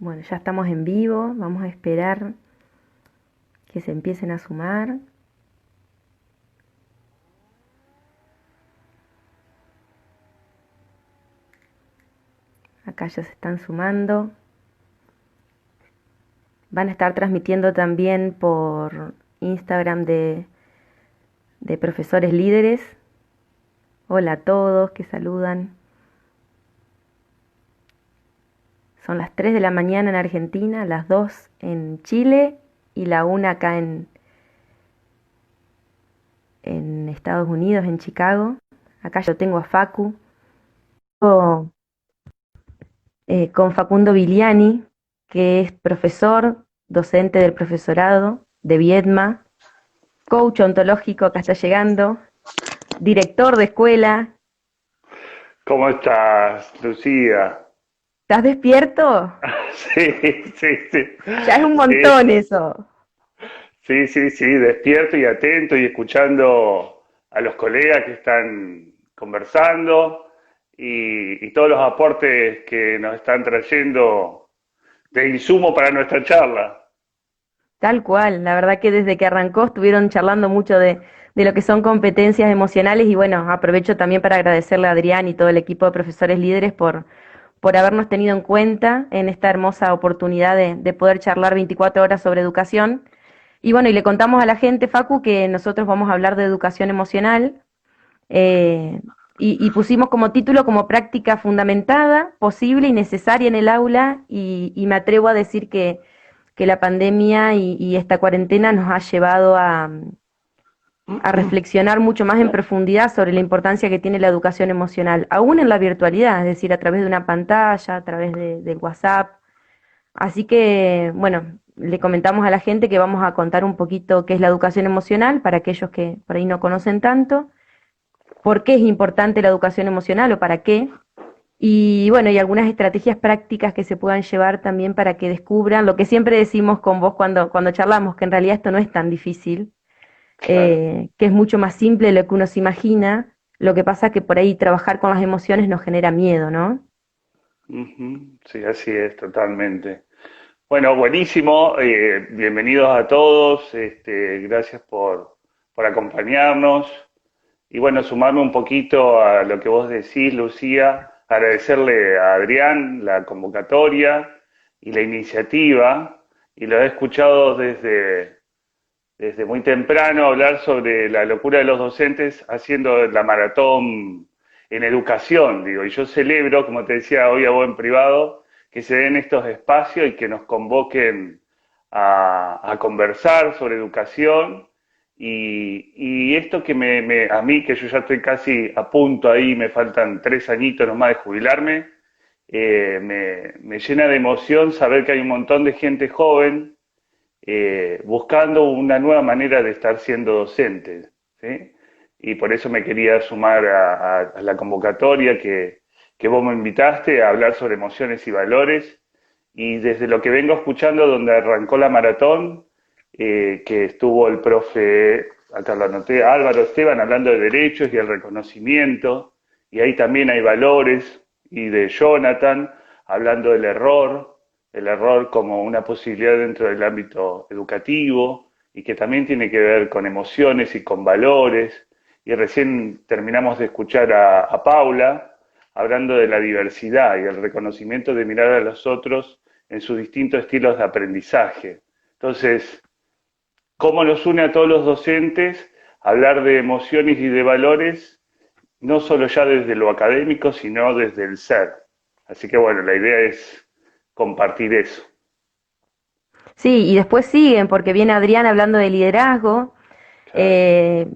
Bueno, ya estamos en vivo, vamos a esperar que se empiecen a sumar. Acá ya se están sumando. Van a estar transmitiendo también por Instagram de profesores líderes. Hola a todos que saludan. Son las 3 de la mañana en Argentina, las 2 en Chile y la 1 acá en Estados Unidos, en Chicago. Acá yo tengo a Facu, con Facundo Viliani, que es profesor, docente del profesorado de Viedma, coach ontológico, acá está llegando, director de escuela. ¿Cómo estás, Lucía? ¿Estás despierto? Sí, sí, sí. Ya es un Sí, montón eso. sí, sí, sí, despierto y atento y escuchando a los colegas que están conversando y todos los aportes que nos están trayendo de insumo para nuestra charla. Tal cual, la verdad que desde que arrancó estuvieron charlando mucho de lo que son competencias emocionales y bueno, aprovecho también para agradecerle a Adrián y todo el equipo de profesores líderes por habernos tenido en cuenta en esta hermosa oportunidad de poder charlar 24 horas sobre educación. Y bueno, y le contamos a la gente, Facu, que nosotros vamos a hablar de educación emocional eh, y pusimos como título como práctica fundamentada, posible y necesaria en el aula y me atrevo a decir que la pandemia y esta cuarentena nos ha llevado a reflexionar mucho más en profundidad sobre la importancia que tiene la educación emocional, aún en la virtualidad, es decir, a través de una pantalla, a través del WhatsApp. Así que, bueno, le comentamos a la gente que vamos a contar un poquito qué es la educación emocional para aquellos que por ahí no conocen tanto, por qué es importante la educación emocional o para qué, y bueno, y algunas estrategias prácticas que se puedan llevar también para que descubran lo que siempre decimos con vos cuando charlamos, que en realidad esto no es tan difícil, Claro. que es mucho más simple de lo que uno se imagina. Lo que pasa es que por ahí trabajar con las emociones nos genera miedo, ¿no? Ujú, sí, así es, totalmente. Bueno, buenísimo. Bienvenidos a todos. Gracias por acompañarnos. Y bueno, sumarme un poquito a lo que vos decís, Lucía, agradecerle a Adrián la convocatoria y la iniciativa, y lo he escuchado desde muy temprano hablar sobre la locura de los docentes haciendo la maratón en educación, digo, y yo celebro, como te decía hoy a vos en privado, que se den estos espacios y que nos convoquen a conversar sobre educación y esto que a mí, que yo ya estoy casi a punto ahí, me faltan 3 añitos nomás de jubilarme, me llena de emoción saber que hay un montón de gente joven buscando una nueva manera de estar siendo docente, ¿sí? Y por eso me quería sumar a la convocatoria que vos me invitaste a hablar sobre emociones y valores. Y desde lo que vengo escuchando, donde arrancó la maratón, que estuvo el profe, acá lo anoté, Álvaro Esteban, hablando de derechos y el reconocimiento, y ahí también hay valores, y de Jonathan, hablando del error, el error como una posibilidad dentro del ámbito educativo, y que también tiene que ver con emociones y con valores, y recién terminamos de escuchar a Paula, hablando de la diversidad y el reconocimiento de mirar a los otros en sus distintos estilos de aprendizaje. Entonces, ¿cómo nos une a todos los docentes hablar de emociones y de valores, no solo ya desde lo académico, sino desde el ser? Así que bueno, la idea es compartir eso. Sí, y después siguen, porque viene Adrián hablando de liderazgo. Claro. eh,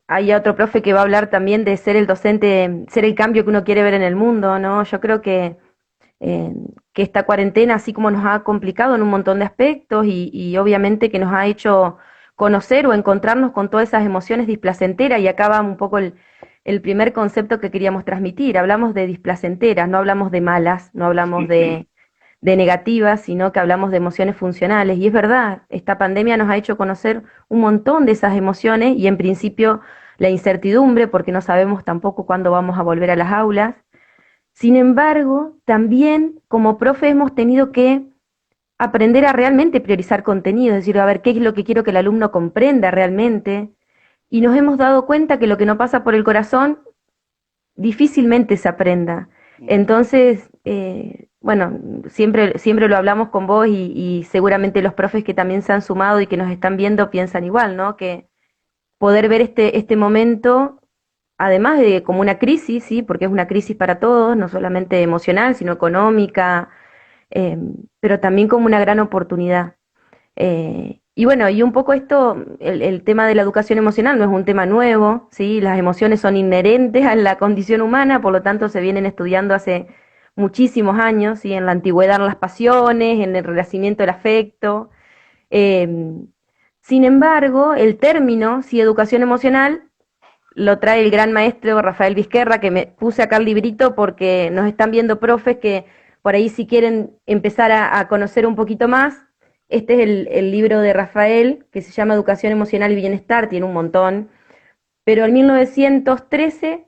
Hay otro profe que va a hablar también de ser el docente, ser el cambio que uno quiere ver en el mundo, ¿no? Yo creo eh, que esta cuarentena, así como nos ha complicado en un montón de aspectos y obviamente que nos ha hecho conocer o encontrarnos con todas esas emociones displacenteras, y acá va un poco el primer concepto que queríamos transmitir. Hablamos de displacenteras, no hablamos de malas, no hablamos de negativas, sino que hablamos de emociones funcionales. Y es verdad, esta pandemia nos ha hecho conocer un montón de esas emociones y en principio la incertidumbre, porque no sabemos tampoco cuándo vamos a volver a las aulas. Sin embargo, también como profe hemos tenido que aprender a realmente priorizar contenido, es decir, a ver qué es lo que quiero que el alumno comprenda realmente. Y nos hemos dado cuenta que lo que no pasa por el corazón difícilmente se aprenda. Entonces, bueno, siempre lo hablamos con vos y seguramente los profes que también se han sumado y que nos están viendo piensan igual, ¿no? Que poder ver este momento, además de como una crisis, ¿sí? Porque es una crisis para todos, no solamente emocional, sino económica, eh, pero también como una gran oportunidad. Y bueno, y un poco esto, el tema de la educación emocional no es un tema nuevo, ¿sí? Las emociones son inherentes a la condición humana, por lo tanto se vienen estudiando hace muchísimos años, ¿sí? En la antigüedad las pasiones, en el renacimiento del afecto. Eh, Sin embargo, el término, sí, educación emocional, lo trae el gran maestro Rafael Vizquerra, que me puse acá el librito porque nos están viendo profes que por ahí si quieren empezar a conocer un poquito más, este es el libro de Rafael que se llama Educación Emocional y Bienestar, tiene un montón, pero en 1913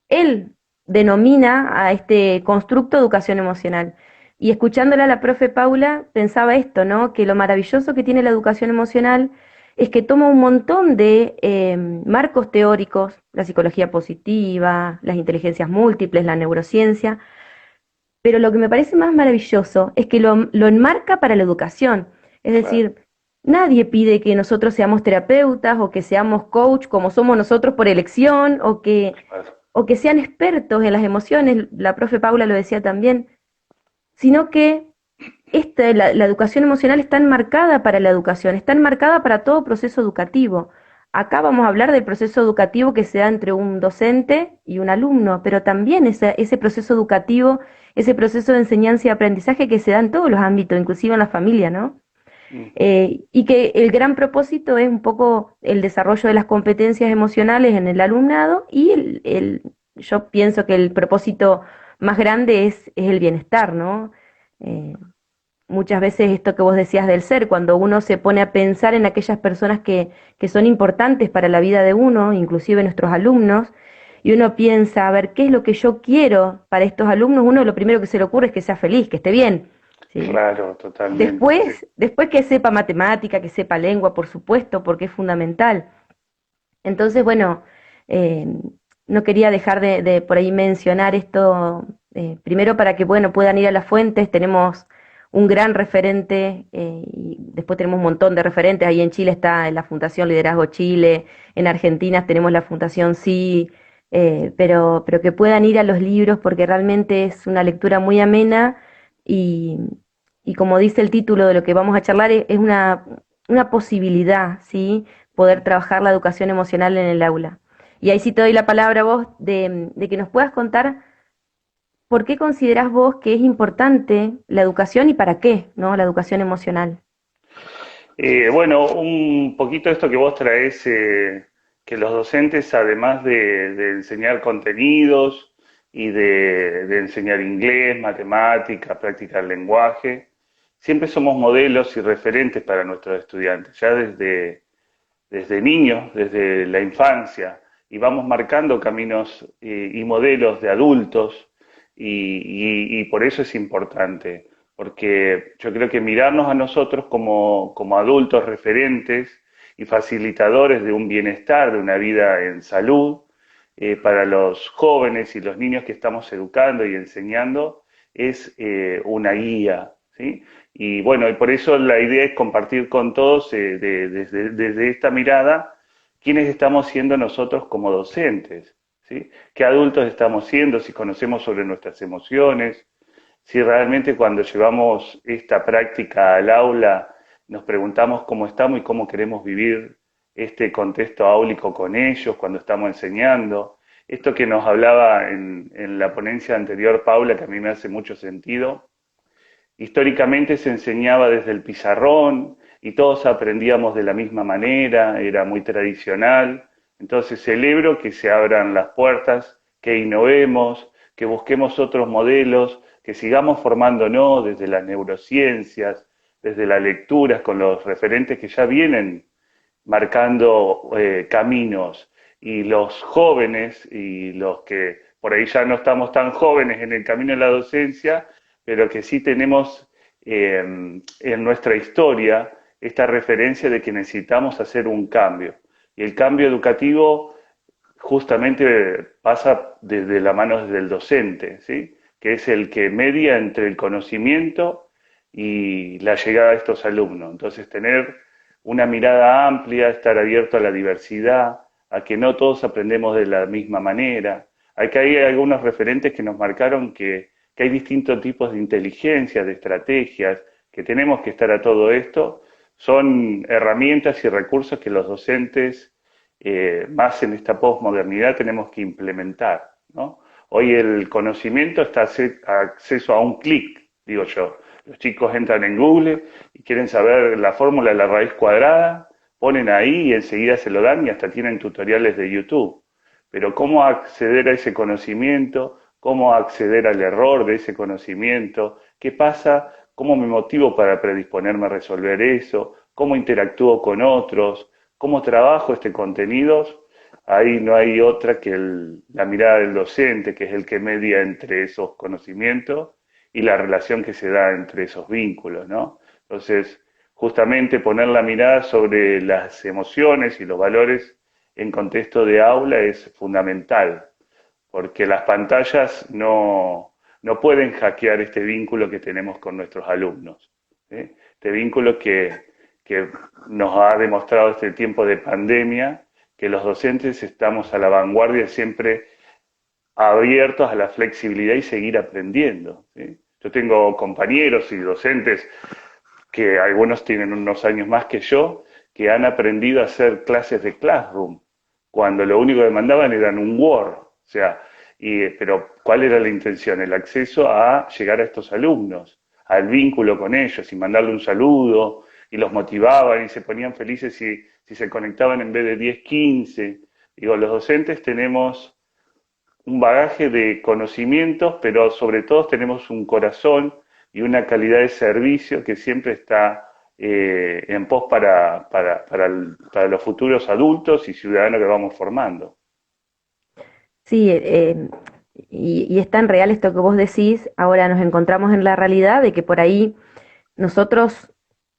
él denomina a este constructo educación emocional. Y escuchándola a la profe Paula, pensaba esto, ¿no? Que lo maravilloso que tiene la educación emocional es que toma un montón de marcos teóricos, la psicología positiva, las inteligencias múltiples, la neurociencia, pero lo que me parece más maravilloso es que lo enmarca para la educación. Es Claro, decir, nadie pide que nosotros seamos terapeutas o que seamos coach como somos nosotros por elección claro. o que sean expertos en las emociones, la profe Paula lo decía también, sino que la educación emocional está enmarcada para la educación, está enmarcada para todo proceso educativo. Acá vamos a hablar del proceso educativo que se da entre un docente y un alumno, pero también ese proceso educativo, ese proceso de enseñanza y aprendizaje que se da en todos los ámbitos, inclusive en la familia, ¿no? Ujú. Y que el gran propósito es un poco el desarrollo de las competencias emocionales en el alumnado y yo pienso que el propósito más grande es el bienestar, ¿no? Eh, Muchas veces esto que vos decías del ser, cuando uno se pone a pensar en aquellas personas que son importantes para la vida de uno, inclusive nuestros alumnos, y uno piensa, a ver, ¿qué es lo que yo quiero para estos alumnos? Uno lo primero que se le ocurre es que sea feliz, que esté bien, ¿sí? Claro, totalmente, sí. Después que sepa matemática, que sepa lengua, por supuesto, porque es fundamental. Entonces, bueno, eh, no quería dejar de por ahí mencionar esto, primero para que, bueno, puedan ir a las fuentes, tenemos un gran referente, y después tenemos un montón de referentes, ahí en Chile está la Fundación Liderazgo Chile, en Argentina tenemos la Fundación Sí, pero que puedan ir a los libros porque realmente es una lectura muy amena y, y como dice el título de lo que vamos a charlar, es una posibilidad, ¿sí? Poder trabajar la educación emocional en el aula. Y ahí sí te doy la palabra a vos de que nos puedas contar por qué considerás vos que es importante la educación y para qué, ¿no? La educación emocional. Bueno, un poquito esto que vos traes, que los docentes, además de enseñar contenidos y de enseñar inglés, matemática, práctica del lenguaje, siempre somos modelos y referentes para nuestros estudiantes, ya desde niños, desde la infancia, y vamos marcando caminos y modelos de adultos, y por eso es importante, porque yo creo que mirarnos a nosotros como adultos referentes y facilitadores de un bienestar, de una vida en salud, para los jóvenes y los niños que estamos educando y enseñando, es una guía, ¿sí? Y bueno, y por eso la idea es compartir con todos desde esta mirada quiénes estamos siendo nosotros como docentes, ¿sí? ¿Qué adultos estamos siendo? Si conocemos sobre nuestras emociones, si realmente cuando llevamos esta práctica al aula nos preguntamos cómo estamos y cómo queremos vivir este contexto áulico con ellos cuando estamos enseñando. Esto que nos hablaba en la ponencia anterior, Paula, que a mí me hace mucho sentido, históricamente se enseñaba desde el pizarrón y todos aprendíamos de la misma manera, era muy tradicional. Entonces celebro que se abran las puertas, que innovemos, que busquemos otros modelos, que sigamos formándonos desde las neurociencias, desde las lecturas con los referentes que ya vienen marcando caminos. Y los jóvenes y los que por ahí ya no estamos tan jóvenes en el camino de la docencia, pero que sí tenemos en nuestra historia esta referencia de que necesitamos hacer un cambio. Y el cambio educativo justamente pasa desde la mano del docente, ¿sí? Que es el que media entre el conocimiento y la llegada de estos alumnos. Entonces, tener una mirada amplia, estar abierto a la diversidad, a que no todos aprendemos de la misma manera. Hay algunos referentes que nos marcaron que hay distintos tipos de inteligencia, de estrategias, que tenemos que estar a todo esto. Son herramientas y recursos que los docentes, más en esta posmodernidad, tenemos que implementar, ¿no? Hoy el conocimiento está a acceso a un clic, digo yo. Los chicos entran en Google y quieren saber la fórmula de la raíz cuadrada, ponen ahí y enseguida se lo dan y hasta tienen tutoriales de YouTube. Pero cómo acceder a ese conocimiento, cómo acceder al error de ese conocimiento, qué pasa, cómo me motivo para predisponerme a resolver eso, cómo interactúo con otros, cómo trabajo este contenido, ahí no hay otra que la mirada del docente, que es el que media entre esos conocimientos y la relación que se da entre esos vínculos, ¿no? Entonces, justamente poner la mirada sobre las emociones y los valores en contexto de aula es fundamental, porque las pantallas no pueden hackear este vínculo que tenemos con nuestros alumnos, ¿sí? Este vínculo que nos ha demostrado este tiempo de pandemia, que los docentes estamos a la vanguardia siempre abiertos a la flexibilidad y seguir aprendiendo, ¿sí? Yo tengo compañeros y docentes que algunos tienen unos años más que yo, que han aprendido a hacer clases de Classroom, cuando lo único que mandaban eran un Word. O sea, pero ¿cuál era la intención? El acceso a llegar a estos alumnos, al vínculo con ellos, y mandarle un saludo, y los motivaban y se ponían felices si se conectaban en vez de 10, 15. Digo, los docentes tenemos un bagaje de conocimientos, pero sobre todo tenemos un corazón y una calidad de servicio que siempre está en pos para los futuros adultos y ciudadanos que vamos formando. Sí, y es tan real esto que vos decís, ahora nos encontramos en la realidad de que por ahí nosotros,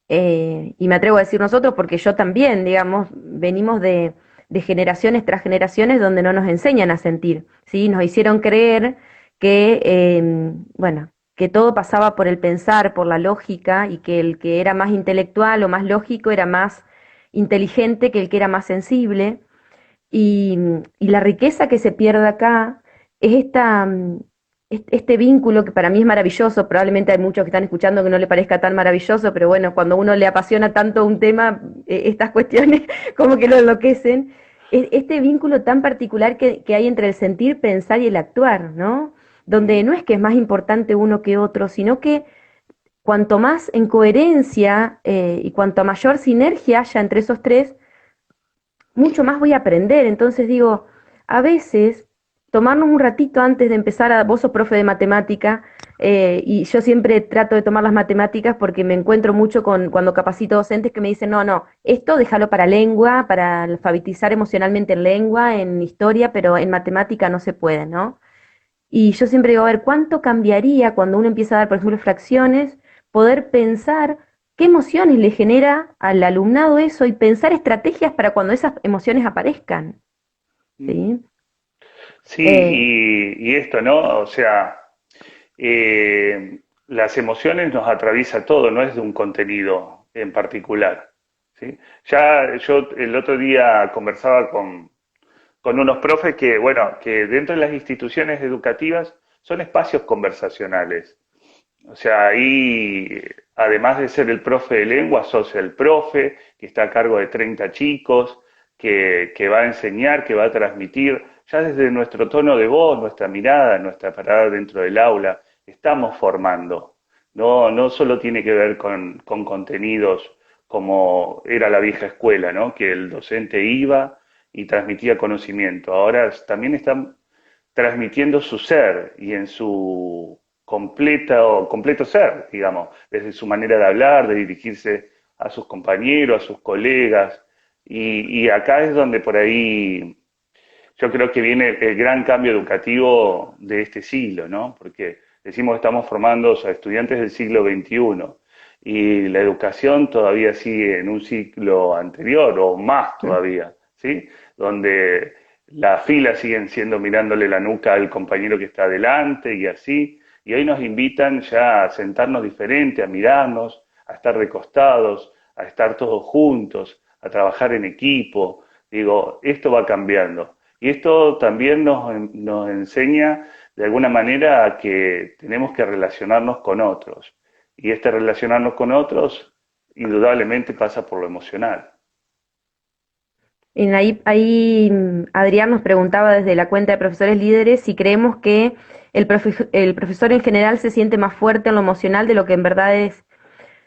y me atrevo a decir nosotros porque yo también, digamos, venimos de generaciones tras generaciones donde no nos enseñan a sentir, ¿sí? Nos hicieron creer que, bueno, que todo pasaba por el pensar, por la lógica, y que el que era más intelectual o más lógico era más inteligente que el que era más sensible. Y la riqueza que se pierde acá es este vínculo que para mí es maravilloso. Probablemente hay muchos que están escuchando que no le parezca tan maravilloso, pero bueno, cuando uno le apasiona tanto un tema, estas cuestiones como que lo enloquecen. Este vínculo tan particular que hay entre el sentir, pensar y el actuar, ¿no? Donde no es que es más importante uno que otro, sino que cuanto más en coherencia y cuanto mayor sinergia haya entre esos tres, mucho más voy a aprender. Entonces digo, a veces tomarnos un ratito antes de empezar vos sos profe de matemática, y yo siempre trato de tomar las matemáticas porque me encuentro mucho con cuando capacito docentes que me dicen, no, no, esto déjalo para lengua, para alfabetizar emocionalmente en lengua, en historia, pero en matemática no se puede, ¿no? Y yo siempre digo, a ver, ¿cuánto cambiaría cuando uno empieza a dar, por ejemplo, fracciones, poder pensar qué emociones le genera al alumnado eso y pensar estrategias para cuando esas emociones aparezcan? ¿Sí? Sí, Eh, y esto, ¿no? O sea, las emociones nos atraviesa todo, no es de un contenido en particular, ¿sí? Ya yo el otro día conversaba con unos profes que, bueno, que dentro de las instituciones educativas son espacios conversacionales. O sea, ahí, además de ser el profe de lengua, sos el profe que está a cargo de 30 chicos, que va a enseñar, que va a transmitir. Ya desde nuestro tono de voz, nuestra mirada, nuestra parada dentro del aula, estamos formando. No solo tiene que ver con contenidos como era la vieja escuela, ¿no? Que el docente iba y transmitía conocimiento. Ahora también están transmitiendo su ser y en su completo ser, digamos, desde su manera de hablar, de dirigirse a sus compañeros, a sus colegas. Y acá es donde por ahí yo creo que viene el gran cambio educativo de este siglo, ¿no? Porque decimos que estamos formando a estudiantes del siglo XXI y la educación todavía sigue en un ciclo anterior o más todavía, ¿sí? Donde las filas siguen siendo mirándole la nuca al compañero que está adelante y así, y hoy nos invitan ya a sentarnos diferente, a mirarnos, a estar recostados, a estar todos juntos, a trabajar en equipo. Digo, esto va cambiando. Y esto también nos enseña de alguna manera a que tenemos que relacionarnos con otros. Y este relacionarnos con otros indudablemente pasa por lo emocional. Adrián nos preguntaba desde la cuenta de profesores líderes si creemos que el profesor en general se siente más fuerte en lo emocional de lo que en verdad es.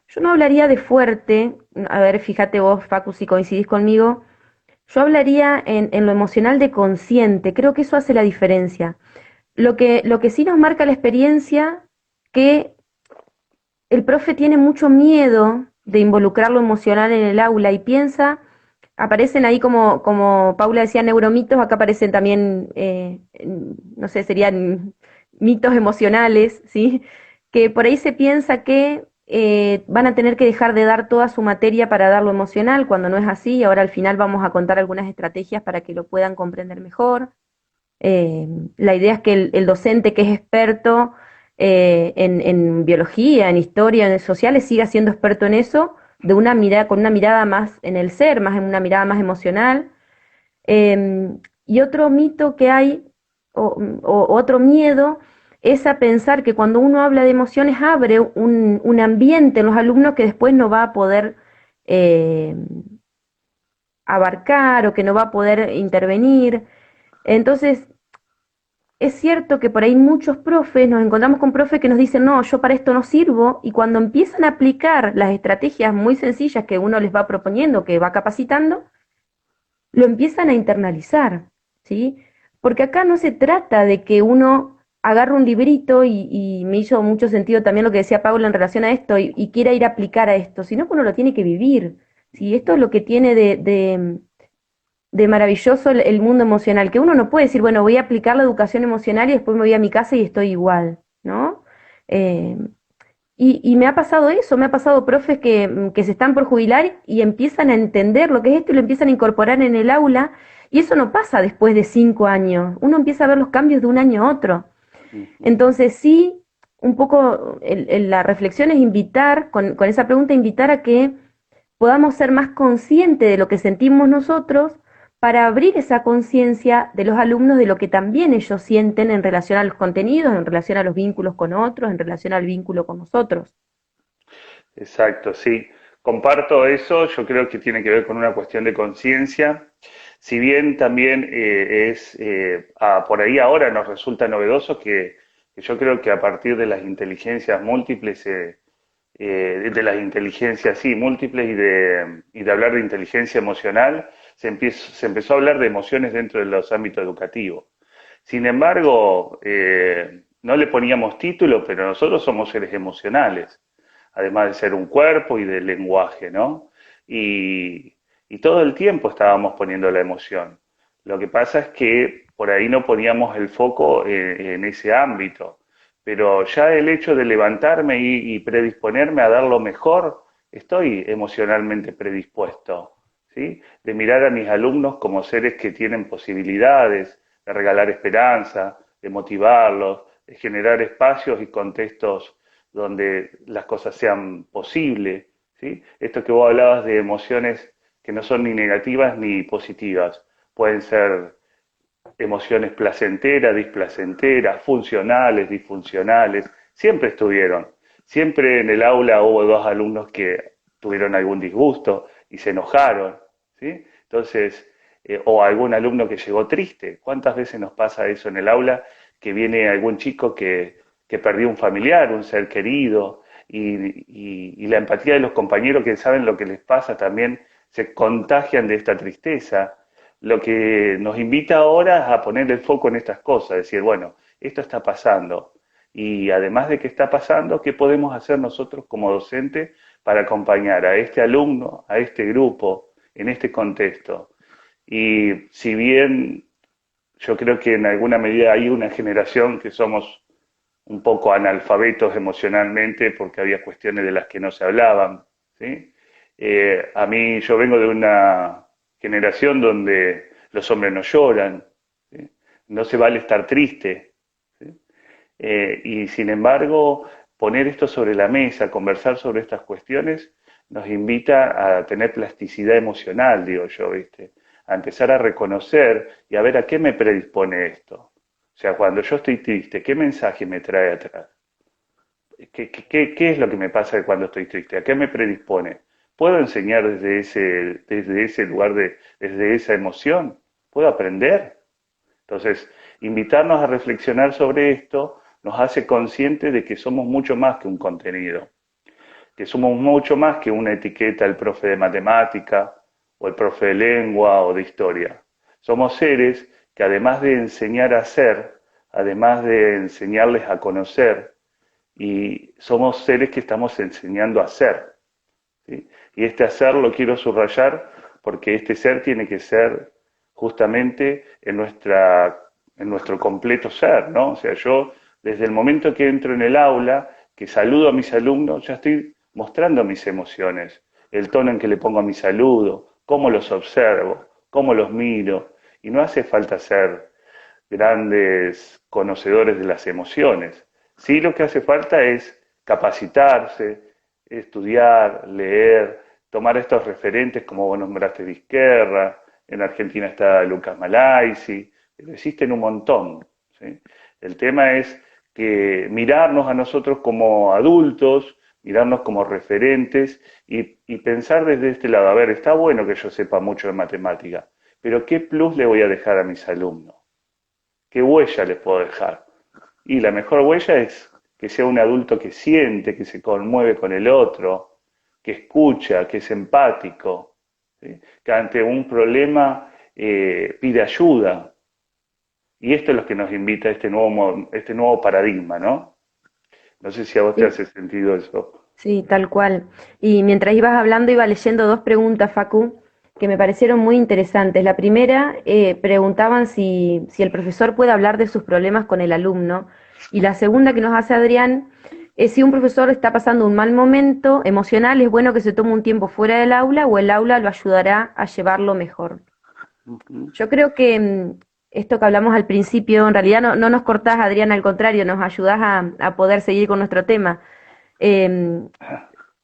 Yo no hablaría de fuerte, a ver, fíjate vos, Facu, si coincidís conmigo, yo hablaría en lo emocional de consciente, creo que eso hace la diferencia. Lo que sí nos marca la experiencia, que el profe tiene mucho miedo de involucrar lo emocional en el aula y piensa, aparecen ahí como Paula decía, neuromitos, acá aparecen también, no sé, serían mitos emocionales, ¿sí? Que por ahí se piensa que van a tener que dejar de dar toda su materia para dar lo emocional, cuando no es así, y ahora al final vamos a contar algunas estrategias para que lo puedan comprender mejor. Eh, la idea es que el docente que es experto en biología, en historia, en sociales, siga siendo experto en eso, de una mirada, con una mirada más en el ser, más en una mirada más emocional. Y otro mito que hay, o otro miedo, es a pensar que cuando uno habla de emociones abre un ambiente en los alumnos que después no va a poder eh, abarcar o que no va a poder intervenir. Entonces, es cierto que por ahí muchos profes, nos encontramos con profes que nos dicen, no, yo para esto no sirvo, y cuando empiezan a aplicar las estrategias muy sencillas que uno les va proponiendo, que va capacitando, lo empiezan a internalizar, ¿sí? Porque acá no se trata de que uno agarre un librito y me hizo mucho sentido también lo que decía Paula en relación a esto y quiera ir a aplicar a esto, sino que uno lo tiene que vivir, ¿sí? Esto es lo que tiene de maravilloso el mundo emocional, que uno no puede decir, bueno, voy a aplicar la educación emocional y después me voy a mi casa y estoy igual, ¿no? Eh, y me ha pasado eso, me ha pasado profes que se están por jubilar y empiezan a entender lo que es esto y lo empiezan a incorporar en el aula, y eso no pasa después de 5 años, uno empieza a ver los cambios de un año a otro. Ujú. Entonces sí, un poco la reflexión es invitar, con esa pregunta, invitar a que podamos ser más conscientes de lo que sentimos nosotros para abrir esa conciencia de los alumnos de lo que también ellos sienten en relación a los contenidos, en relación a los vínculos con otros, en relación al vínculo con nosotros. Exacto, sí. Comparto eso, yo creo que tiene que ver con una cuestión de conciencia, si bien también por ahí ahora nos resulta novedoso que yo creo que a partir de las inteligencias múltiples, de las inteligencias, sí, múltiples y de hablar de inteligencia emocional, se empezó a hablar de emociones dentro de los ámbitos educativos. Sin embargo, no le poníamos título, pero nosotros somos seres emocionales, además de ser un cuerpo y de lenguaje, ¿no? Y, y todo el tiempo estábamos poniendo la emoción. Lo que pasa es que por ahí no poníamos el foco en ese ámbito, pero ya el hecho de levantarme y predisponerme a dar lo mejor, estoy emocionalmente predispuesto, ¿sí? De mirar a mis alumnos como seres que tienen posibilidades, de regalar esperanza, de motivarlos, de generar espacios y contextos donde las cosas sean posibles, ¿sí? Esto que vos hablabas de emociones que no son ni negativas ni positivas, pueden ser emociones placenteras, displacenteras, funcionales, disfuncionales, siempre estuvieron. Siempre en el aula hubo dos alumnos que tuvieron algún disgusto y se enojaron, ¿sí? Entonces, o algún alumno que llegó triste. ¿Cuántas veces nos pasa eso en el aula? Que viene algún chico que perdió un familiar, un ser querido, y la empatía de los compañeros que saben lo que les pasa también se contagian de esta tristeza. Lo que nos invita ahora es a poner el foco en estas cosas, decir, bueno, esto está pasando. Y además de que está pasando, ¿qué podemos hacer nosotros como docentes para acompañar a este alumno, a este grupo, en este contexto? Y si bien yo creo que en alguna medida hay una generación que somos un poco analfabetos emocionalmente porque había cuestiones de las que no se hablaban, ¿sí? A mí, yo vengo de una generación donde los hombres no lloran, ¿sí? No se vale estar triste, ¿sí? Y sin embargo, poner esto sobre la mesa, conversar sobre estas cuestiones, nos invita a tener plasticidad emocional, digo yo, ¿viste? A empezar a reconocer y a ver a qué me predispone esto. O sea, cuando yo estoy triste, ¿qué mensaje me trae atrás? ¿Qué es lo que me pasa cuando estoy triste? ¿A qué me predispone? ¿Puedo enseñar desde ese lugar, desde esa emoción? ¿Puedo aprender? Entonces, invitarnos a reflexionar sobre esto nos hace conscientes de que somos mucho más que un contenido, que somos mucho más que una etiqueta, el profe de matemática o el profe de lengua o de historia. Somos seres que además de enseñar a ser, además de enseñarles a conocer, y somos seres que estamos enseñando a ser, ¿sí? Y este hacer lo quiero subrayar porque este ser tiene que ser justamente en nuestro completo ser, ¿no? O sea, yo desde el momento que entro en el aula, que saludo a mis alumnos, ya estoy mostrando mis emociones, el tono en que le pongo a mi saludo, cómo los observo, cómo los miro, y no hace falta ser grandes conocedores de las emociones. Sí, lo que hace falta es capacitarse, estudiar, leer, tomar estos referentes como vos nombraste Vizquerra, en Argentina está Lucas Malaisi, pero existen un montón, ¿sí? El tema es que mirarnos a nosotros como adultos, mirarnos como referentes y pensar desde este lado, a ver, está bueno que yo sepa mucho de matemática, pero ¿qué plus le voy a dejar a mis alumnos? ¿Qué huella les puedo dejar? Y la mejor huella es que sea un adulto que siente, que se conmueve con el otro, que escucha, que es empático, ¿sí? Que ante un problema pide ayuda. Y esto es lo que nos invita a este nuevo paradigma, ¿no? No sé si a vos te Sí, hace sentido eso. sí, tal cual. Y mientras ibas hablando, iba leyendo dos preguntas, Facu, que me parecieron muy interesantes. La primera, preguntaban si el profesor puede hablar de sus problemas con el alumno. Y la segunda que nos hace Adrián es si un profesor está pasando un mal momento emocional, es bueno que se tome un tiempo fuera del aula o el aula lo ayudará a llevarlo mejor. Ujú. Yo creo que esto que hablamos al principio, en realidad no nos cortás, Adrián, al contrario, nos ayudás a poder seguir con nuestro tema. Em,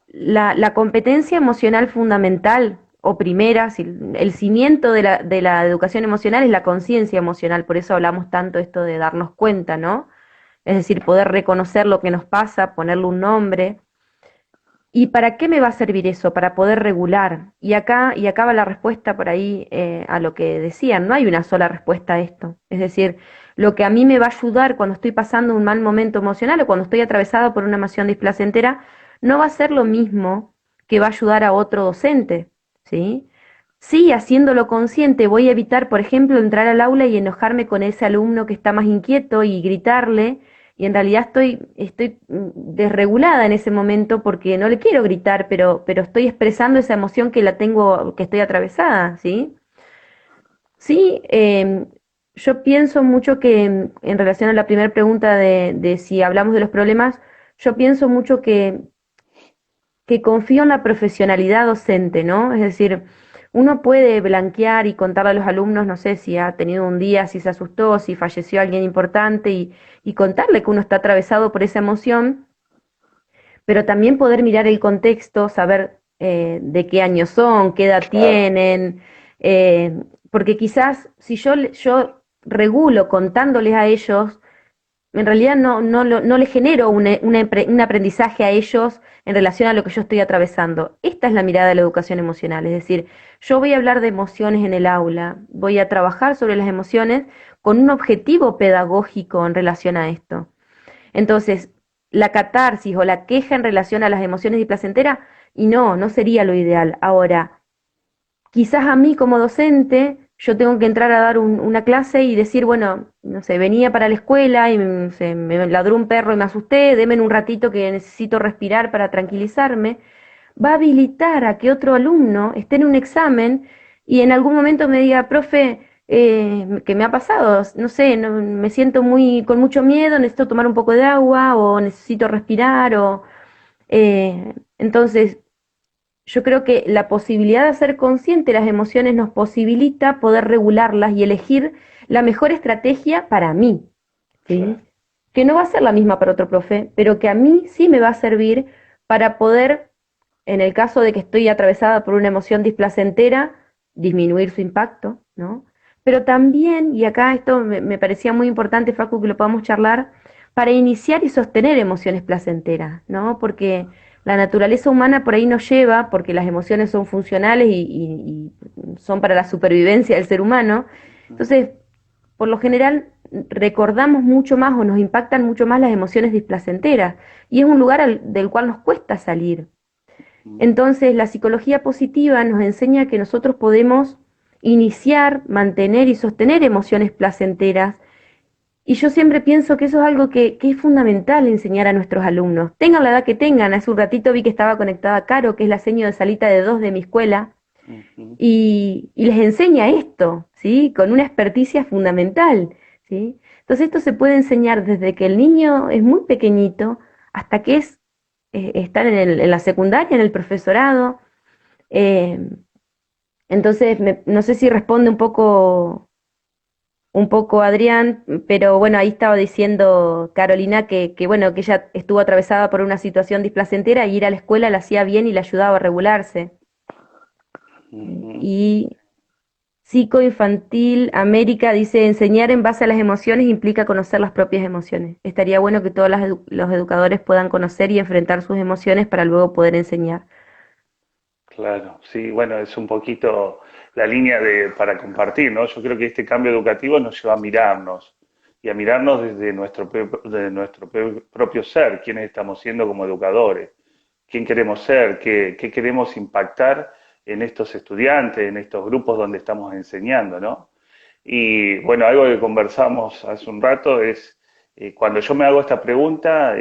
la competencia emocional fundamental o primera, si, el cimiento de la educación emocional es la conciencia emocional, por eso hablamos tanto esto de darnos cuenta, ¿no? Es decir, poder reconocer lo que nos pasa, ponerle un nombre. ¿Y para qué me va a servir eso? Para poder regular. Y acá va la respuesta por ahí a lo que decían. No hay una sola respuesta a esto. Es decir, lo que a mí me va a ayudar cuando estoy pasando un mal momento emocional o cuando estoy atravesado por una emoción displacentera, no va a ser lo mismo que va a ayudar a otro docente, ¿sí? Sí, haciéndolo consciente, voy a evitar, por ejemplo, entrar al aula y enojarme con ese alumno que está más inquieto y gritarle, y en realidad estoy desregulada en ese momento porque no le quiero gritar, pero estoy expresando esa emoción que la tengo, que estoy atravesada, ¿sí? Sí, yo pienso mucho que en relación a la primera pregunta de si hablamos de los problemas, yo pienso mucho que confío en la profesionalidad docente, ¿no? Es decir, uno puede blanquear y contarle a los alumnos, no sé, si ha tenido un día, si se asustó, si falleció alguien importante y contarle que uno está atravesado por esa emoción, pero también poder mirar el contexto, saber de qué años son, qué edad Claro, tienen, porque quizás si yo regulo contándoles a ellos, en realidad no le genero un aprendizaje a ellos en relación a lo que yo estoy atravesando. Esta es la mirada de la educación emocional, es decir, yo voy a hablar de emociones en el aula, voy a trabajar sobre las emociones con un objetivo pedagógico en relación a esto. Entonces, la catarsis o la queja en relación a las emociones displacenteras, y no sería lo ideal. Ahora, quizás a mí como docente yo tengo que entrar a dar una clase y decir, bueno, no sé, venía para la escuela y me ladró un perro y me asusté, denme un ratito que necesito respirar para tranquilizarme, va a habilitar a que otro alumno esté en un examen y en algún momento me diga, profe, que me ha pasado, no sé, me siento con mucho miedo, necesito tomar un poco de agua o necesito respirar entonces yo creo que la posibilidad de ser consciente de las emociones nos posibilita poder regularlas y elegir la mejor estrategia para mí, ¿sí? Claro. Que no va a ser la misma para otro profe, pero que a mí sí me va a servir para poder, en el caso de que estoy atravesada por una emoción displacentera, disminuir su impacto, ¿no? Pero también, y acá esto me parecía muy importante, Facu, que lo podamos charlar, para iniciar y sostener emociones placenteras, ¿no? Porque la naturaleza humana por ahí nos lleva, porque las emociones son funcionales y son para la supervivencia del ser humano. Entonces, por lo general, recordamos mucho más o nos impactan mucho más las emociones displacenteras. Y es un lugar del cual nos cuesta salir. Ujú. Entonces, la psicología positiva nos enseña que nosotros podemos iniciar, mantener y sostener emociones placenteras. Y yo siempre pienso que eso es algo que es fundamental enseñar a nuestros alumnos. Tengan la edad que tengan. Hace un ratito vi que estaba conectada Caro, que es la seño de salita de 2 de mi escuela, Ujú. y les enseña esto, ¿sí? Con una experticia fundamental, ¿sí? Entonces esto se puede enseñar desde que el niño es muy pequeñito hasta que están en la secundaria, en el profesorado. eh, entonces, no sé si responde un poco Adrián, pero bueno, ahí estaba diciendo Carolina bueno, que ella estuvo atravesada por una situación displacentera y ir a la escuela la hacía bien y le ayudaba a regularse. Ujú. Y Psicoinfantil América dice, enseñar en base a las emociones implica conocer las propias emociones. Estaría bueno que todos los educadores puedan conocer y enfrentar sus emociones para luego poder enseñar. Claro, sí, bueno, es un poquito la línea para compartir, ¿no? Yo creo que este cambio educativo nos lleva a mirarnos y a mirarnos desde nuestro propio ser, quiénes estamos siendo como educadores, quién queremos ser, qué queremos impactar en estos estudiantes, en estos grupos donde estamos enseñando, ¿no? Y bueno, algo que conversamos hace un rato es, cuando yo me hago esta pregunta,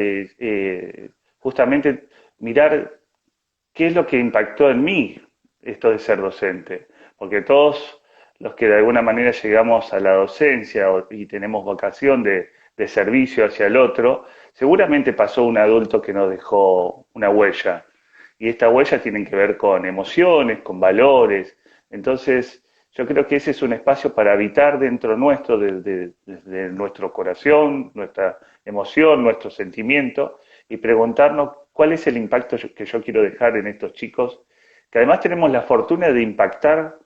justamente mirar qué es lo que impactó en mí esto de ser docente. Porque todos los que de alguna manera llegamos a la docencia y tenemos vocación de servicio hacia el otro, seguramente pasó un adulto que nos dejó una huella. Y esta huella tiene que ver con emociones, con valores. Entonces, yo creo que ese es un espacio para habitar dentro nuestro, desde nuestro corazón, nuestra emoción, nuestro sentimiento, y preguntarnos cuál es el impacto que yo quiero dejar en estos chicos, que además tenemos la fortuna de impactar,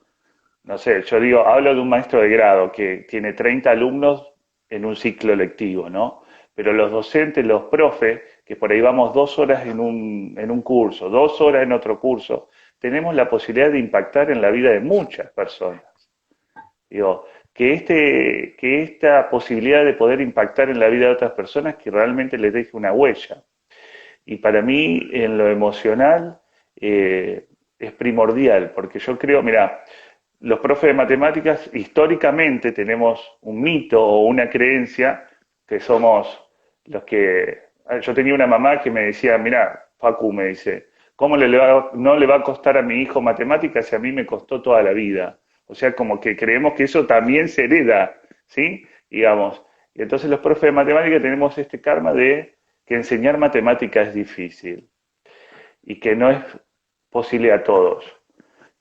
no sé, yo digo, hablo de un maestro de grado que tiene 30 alumnos en un ciclo lectivo, ¿no? Pero los docentes, los profes, que por ahí vamos 2 horas en un curso, 2 horas en otro curso, tenemos la posibilidad de impactar en la vida de muchas personas. Digo, que esta posibilidad de poder impactar en la vida de otras personas que realmente les deje una huella. Y para mí, en lo emocional, es primordial, porque yo creo, mira, los profes de matemáticas históricamente tenemos un mito o una creencia que somos los que... Yo tenía una mamá que me decía, mira, Facu me dice, ¿cómo no le va a costar a mi hijo matemáticas si a mí me costó toda la vida? O sea, como que creemos que eso también se hereda, ¿sí? Digamos. Y entonces los profes de matemáticas tenemos este karma de que enseñar matemática es difícil y que no es posible a todos.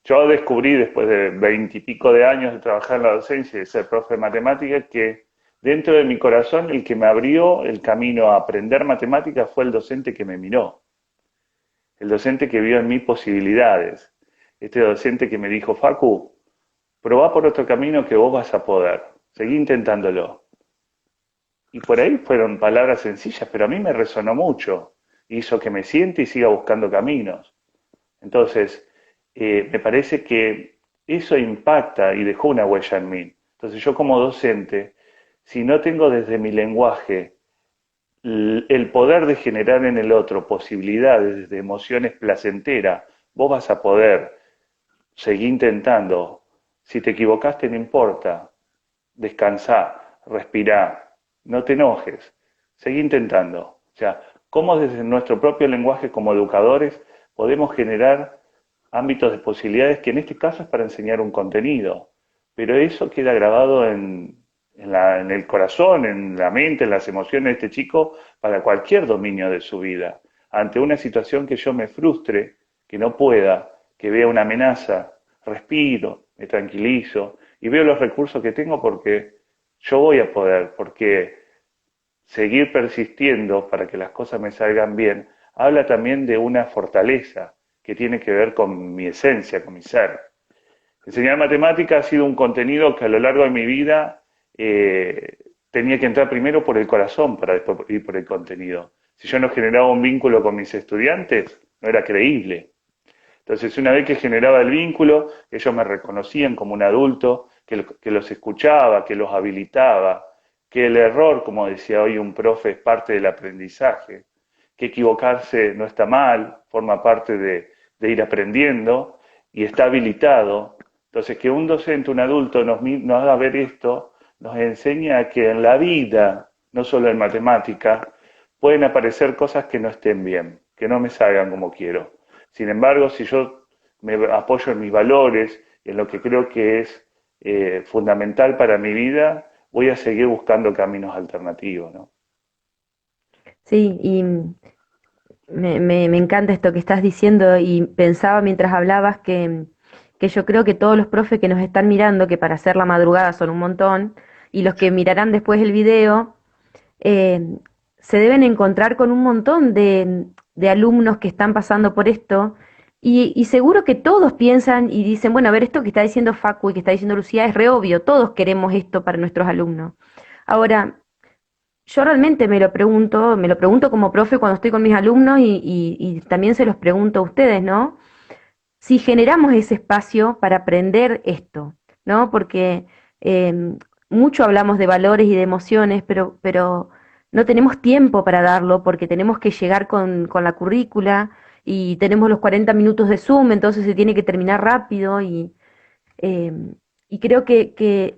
Yo descubrí después de 20 y pico de años de trabajar en la docencia y de ser profe de matemática que dentro de mi corazón el que me abrió el camino a aprender matemática fue el docente que me miró, el docente que vio en mí posibilidades, este docente que me dijo, Facu, probá por otro camino que vos vas a poder, seguí intentándolo. Y por ahí fueron palabras sencillas, pero a mí me resonó mucho, hizo que me siente y siga buscando caminos. Entonces, me parece que eso impacta y dejó una huella en mí. Entonces, yo como docente, si no tengo desde mi lenguaje el poder de generar en el otro posibilidades de emociones placenteras, vos vas a poder seguir intentando. Si te equivocaste, no importa. Descansá, respirá, no te enojes, seguí intentando. O sea, cómo desde nuestro propio lenguaje como educadores podemos generar ámbitos de posibilidades que en este caso es para enseñar un contenido, pero eso queda grabado en el corazón, en la mente, en las emociones de este chico para cualquier dominio de su vida. Ante una situación que yo me frustre, que no pueda, que vea una amenaza, respiro, me tranquilizo y veo los recursos que tengo porque yo voy a poder, porque seguir persistiendo para que las cosas me salgan bien, habla también de una fortaleza que tiene que ver con mi esencia, con mi ser. Enseñar matemática ha sido un contenido que a lo largo de mi vida tenía que entrar primero por el corazón para después ir por el contenido. Si yo no generaba un vínculo con mis estudiantes, no era creíble. Entonces, una vez que generaba el vínculo, ellos me reconocían como un adulto, que los escuchaba, que los habilitaba, que el error, como decía hoy un profe, es parte del aprendizaje, que equivocarse no está mal, forma parte de ir aprendiendo y está habilitado. Entonces, que un docente, un adulto nos haga ver esto, nos enseña que en la vida, no solo en matemática, pueden aparecer cosas que no estén bien, que no me salgan como quiero. Sin embargo, si yo me apoyo en mis valores, en lo que creo que es fundamental para mi vida, voy a seguir buscando caminos alternativos, ¿no? Sí, y me encanta esto que estás diciendo y pensaba mientras hablabas que yo creo que todos los profes que nos están mirando, que para hacer la madrugada son un montón, y los que mirarán después el video, eh, se deben encontrar con un montón de alumnos que están pasando por esto y seguro que todos piensan y dicen, bueno, a ver, esto que está diciendo Facu y que está diciendo Lucía es re obvio, todos queremos esto para nuestros alumnos. Ahora, yo realmente me lo pregunto como profe cuando estoy con mis alumnos y también se los pregunto a ustedes, ¿no? Si generamos ese espacio para aprender esto, ¿no? Porque eh, mucho hablamos de valores y de emociones, pero no tenemos tiempo para darlo porque tenemos que llegar con la currícula y tenemos los 40 minutos de Zoom, entonces se tiene que terminar rápido eh, y creo que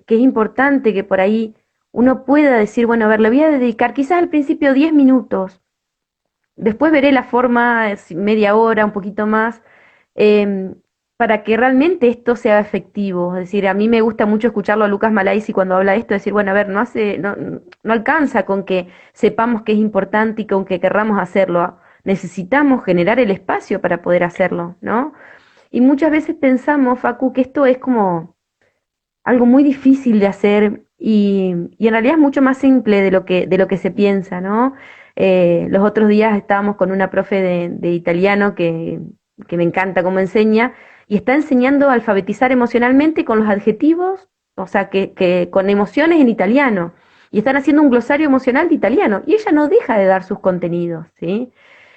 es importante que por ahí uno pueda decir, bueno, a ver, le voy a dedicar quizás al principio 10 minutos, después veré la forma, media hora, un poquito más, eh, para que realmente esto sea efectivo. Es decir, a mí me gusta mucho escucharlo a Lucas Malaisi cuando habla de esto, decir, bueno, a ver, no alcanza con que sepamos que es importante y con que querramos hacerlo. Necesitamos generar el espacio para poder hacerlo, ¿no? Y muchas veces pensamos, Facu, que esto es como algo muy difícil de hacer y en realidad es mucho más simple de lo que se piensa, ¿no? Los otros días estábamos con una profe de italiano que me encanta cómo enseña y está enseñando a alfabetizar emocionalmente con los adjetivos, o sea, que con emociones en italiano. Y están haciendo un glosario emocional de italiano y ella no deja de dar sus contenidos, ¿sí?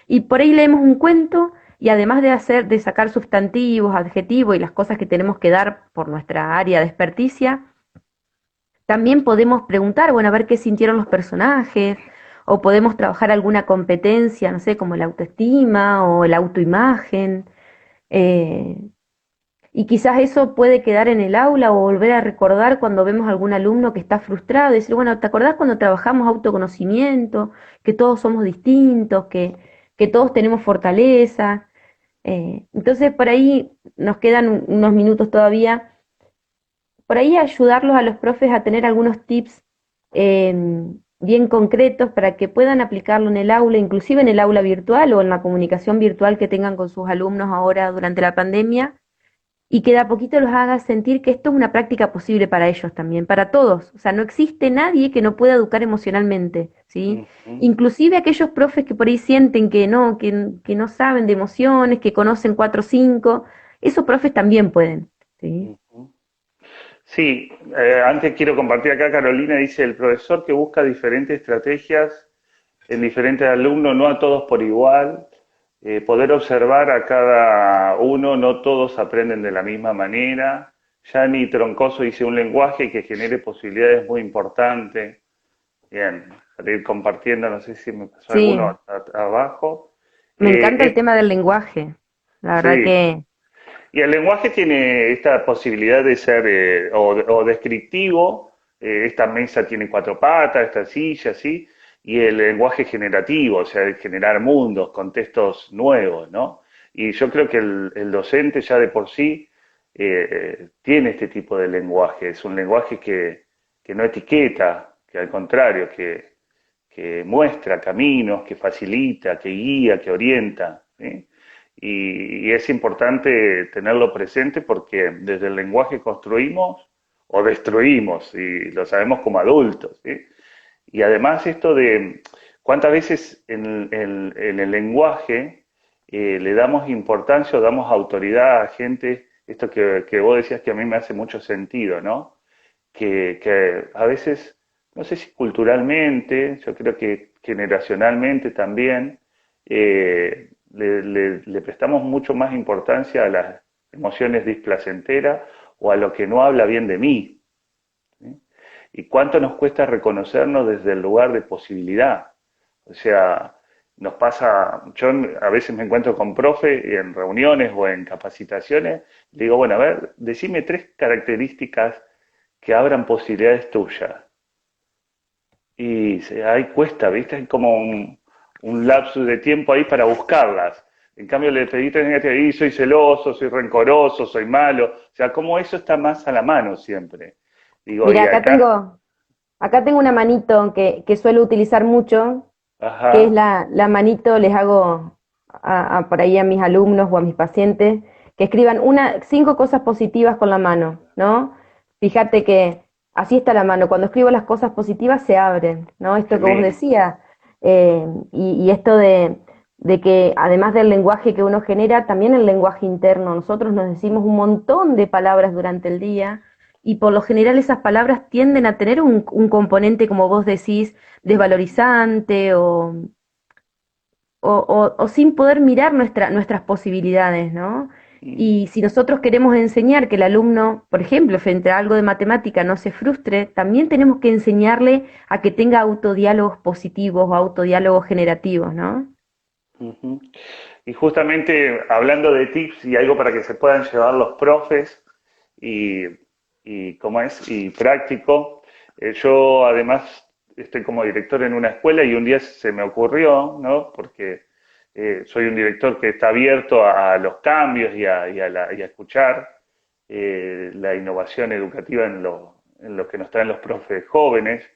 Y por ahí leemos un cuento y además de sacar sustantivos, adjetivos y las cosas que tenemos que dar por nuestra área de experticia, también podemos preguntar, bueno, a ver qué sintieron los personajes, o podemos trabajar alguna competencia, no sé, como la autoestima o la autoimagen. eh, y quizás eso puede quedar en el aula o volver a recordar cuando vemos a algún alumno que está frustrado, decir, bueno, ¿te acordás cuando trabajamos autoconocimiento, que todos somos distintos, que todos tenemos fortaleza? Entonces, por ahí nos quedan unos minutos todavía. Por ahí ayudarlos a los profes a tener algunos tips eh, bien concretos para que puedan aplicarlo en el aula, inclusive en el aula virtual o en la comunicación virtual que tengan con sus alumnos ahora durante la pandemia, y que de a poquito los haga sentir que esto es una práctica posible para ellos también, para todos. O sea, no existe nadie que no pueda educar emocionalmente, ¿sí? Ujú, Inclusive aquellos profes que por ahí sienten que no saben de emociones, que conocen cuatro o cinco, esos profes también pueden, ¿sí? ujú. Sí, antes quiero compartir acá, Carolina dice, el profesor que busca diferentes estrategias en diferentes alumnos, no a todos por igual, poder observar a cada uno, no todos aprenden de la misma manera. Yani Troncoso dice un lenguaje que genere posibilidades muy importantes. Bien, para ir compartiendo, no sé si me pasó alguno Sí, abajo. me encanta el Eh, tema del lenguaje, la verdad sí, que y el lenguaje tiene esta posibilidad de ser o descriptivo, esta mesa tiene cuatro patas, esta silla, ¿sí? Y el lenguaje generativo, o sea, de generar mundos, contextos nuevos, ¿no? Y yo creo que el docente ya de por sí tiene este tipo de lenguaje. Es un lenguaje que no etiqueta, que al contrario, que muestra caminos, que facilita, que guía, que orienta, ¿sí? Y es importante tenerlo presente porque desde el lenguaje construimos o destruimos, y lo sabemos como adultos, ¿sí? Y además esto de cuántas veces en el lenguaje le damos importancia o damos autoridad a gente, esto que vos decías que a mí me hace mucho sentido, ¿no? Que a veces, no sé si culturalmente, yo creo que generacionalmente también, le prestamos mucho más importancia a las emociones displacenteras o a lo que no habla bien de mí, ¿sí? Y cuánto nos cuesta reconocernos desde el lugar de posibilidad. O sea, nos pasa, yo a veces me encuentro con profe en reuniones o en capacitaciones, le digo, bueno, a ver, decime tres características que abran posibilidades tuyas. Y ahí cuesta, ¿viste? Hay como un lapso de tiempo ahí para buscarlas. En cambio, le pedí tres negativas, y soy celoso, soy rencoroso, soy malo. O sea, como eso está más a la mano siempre. Digo, Mira, y acá, acá tengo una manito que suelo utilizar mucho, que es ajá, la manito, les hago por ahí a mis alumnos o a mis pacientes, que escriban cinco cosas positivas con la mano, ¿no? Fíjate que así está la mano, cuando escribo las cosas positivas se abren, ¿no? qué Esto que vos lindo. decías, y esto de que además del lenguaje que uno genera, también el lenguaje interno, nosotros nos decimos un montón de palabras durante el día, y por lo general esas palabras tienden a tener un componente, como vos decís, desvalorizante o sin poder mirar nuestras posibilidades, ¿no? Y si nosotros queremos enseñar que el alumno, por ejemplo, frente a algo de matemática no se frustre, también tenemos que enseñarle a que tenga autodiálogos positivos o autodiálogos generativos, ¿no? Ujú. Y justamente hablando de tips y algo para que se puedan llevar los profes y, y cómo es, y práctico, yo además estoy como director en una escuela y un día se me ocurrió, ¿no? Porque soy un director que está abierto a los cambios y a escuchar la innovación educativa en lo que nos traen los profes jóvenes.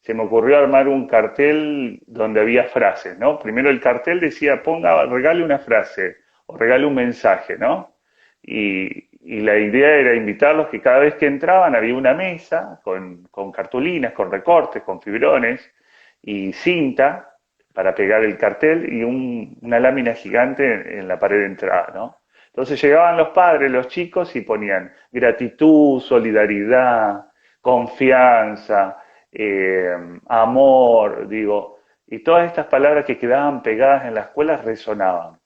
Se me ocurrió armar un cartel donde había frases, ¿no? Primero el cartel decía, regale una frase o regale un mensaje, ¿no? Y la idea era invitarlos que cada vez que entraban había una mesa con cartulinas, con recortes, con fibrones y cinta para pegar el cartel y una lámina gigante en la pared de entrada, ¿no? Entonces llegaban los padres, los chicos y ponían gratitud, solidaridad, confianza, amor, digo, y todas estas palabras que quedaban pegadas en la escuela resonaban.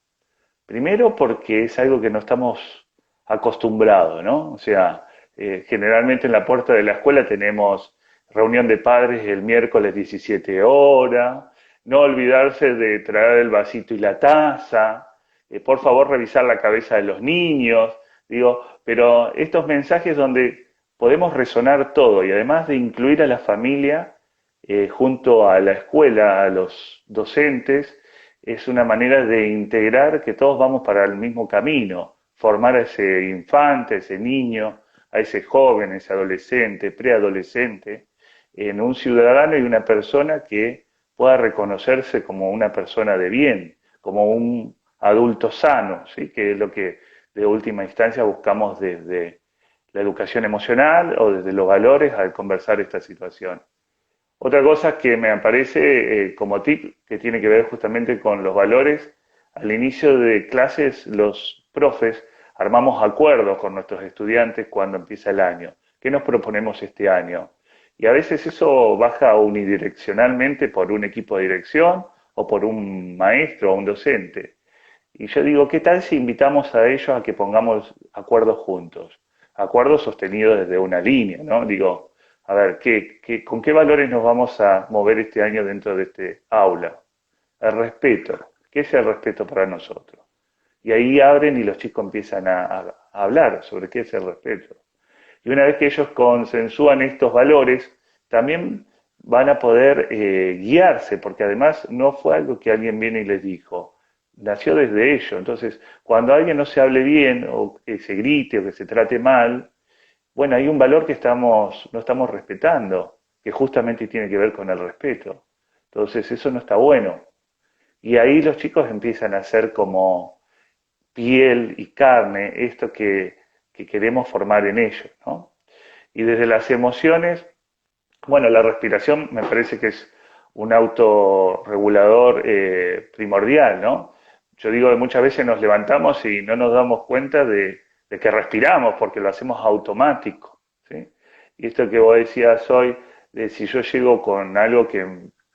Primero porque es algo que no estamos acostumbrados, ¿no? O sea, generalmente en la puerta de la escuela tenemos reunión de padres el miércoles 17 horas, no olvidarse de traer el vasito y la taza, por favor revisar la cabeza de los niños, digo, pero estos mensajes donde podemos resonar todo y además de incluir a la familia junto a la escuela, a los docentes, es una manera de integrar que todos vamos para el mismo camino, formar a ese infante, a ese niño, a ese joven, a ese adolescente, preadolescente, en un ciudadano y una persona que pueda reconocerse como una persona de bien, como un adulto sano, ¿sí? Que es lo que de última instancia buscamos desde la educación emocional o desde los valores al conversar esta situación. Otra cosa que me aparece como tip, que tiene que ver justamente con los valores, al inicio de clases los profes armamos acuerdos con nuestros estudiantes cuando empieza el año. ¿Qué nos proponemos este año? Y a veces eso baja unidireccionalmente por un equipo de dirección o por un maestro o un docente. Y yo digo, ¿qué tal si invitamos a ellos a que pongamos acuerdos juntos? Acuerdos sostenidos desde una línea, ¿no? Digo, a ver, con qué valores nos vamos a mover este año dentro de este aula? El respeto. ¿Qué es el respeto para nosotros? Y ahí abren y los chicos empiezan a hablar sobre qué es el respeto. Y una vez que ellos consensúan estos valores, también van a poder guiarse, porque además no fue algo que alguien viene y les dijo. nació desde ello. Entonces, cuando alguien no se hable bien, o que se grite, o que se trate mal, bueno, hay un valor que no estamos respetando, que justamente tiene que ver con el respeto. Entonces, eso no está bueno. Y ahí los chicos empiezan a hacer como piel y carne esto que queremos formar en ellos, ¿no? Y desde las emociones, bueno, la respiración me parece que es un autorregulador primordial, ¿no? Yo digo que muchas veces nos levantamos y no nos damos cuenta de que respiramos porque lo hacemos automático, ¿sí? Y esto que vos decías hoy, de si yo llego con algo que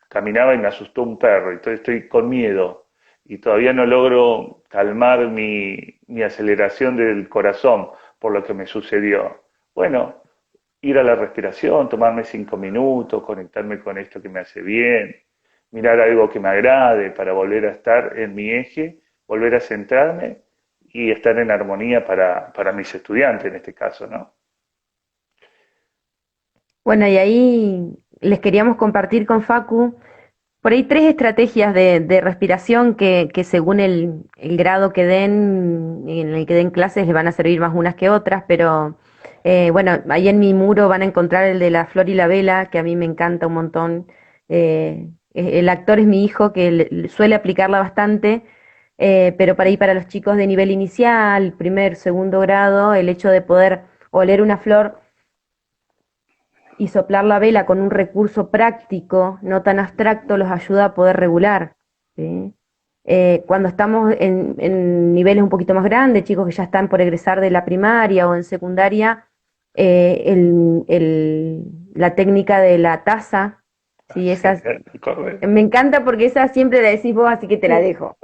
caminaba y me asustó un perro, y entonces estoy con miedo y todavía no logro calmar mi aceleración del corazón por lo que me sucedió. Bueno, ir a la respiración, tomarme 5 minutos, conectarme con esto que me hace bien, mirar algo que me agrade para volver a estar en mi eje, volver a centrarme y estar en armonía para mis estudiantes en este caso, ¿no? Bueno, y ahí les queríamos compartir con Facu por ahí tres estrategias de respiración que según el grado que den, en el que den clases, les van a servir más unas que otras, pero bueno, ahí en mi muro van a encontrar el de la flor y la vela, que a mí me encanta un montón. El actor es mi hijo, que suele aplicarla bastante, pero para ahí para los chicos de nivel inicial, primer, segundo grado, el hecho de poder oler una flor y soplar la vela con un recurso práctico, no tan abstracto, los ayuda a poder regular. ¿Sí? Cuando estamos en niveles un poquito más grandes, chicos que ya están por egresar de la primaria o en secundaria, la técnica de la taza, ¿sí? Sí, Esas, correcto. me encanta porque esa siempre la decís vos, así que te la dejo.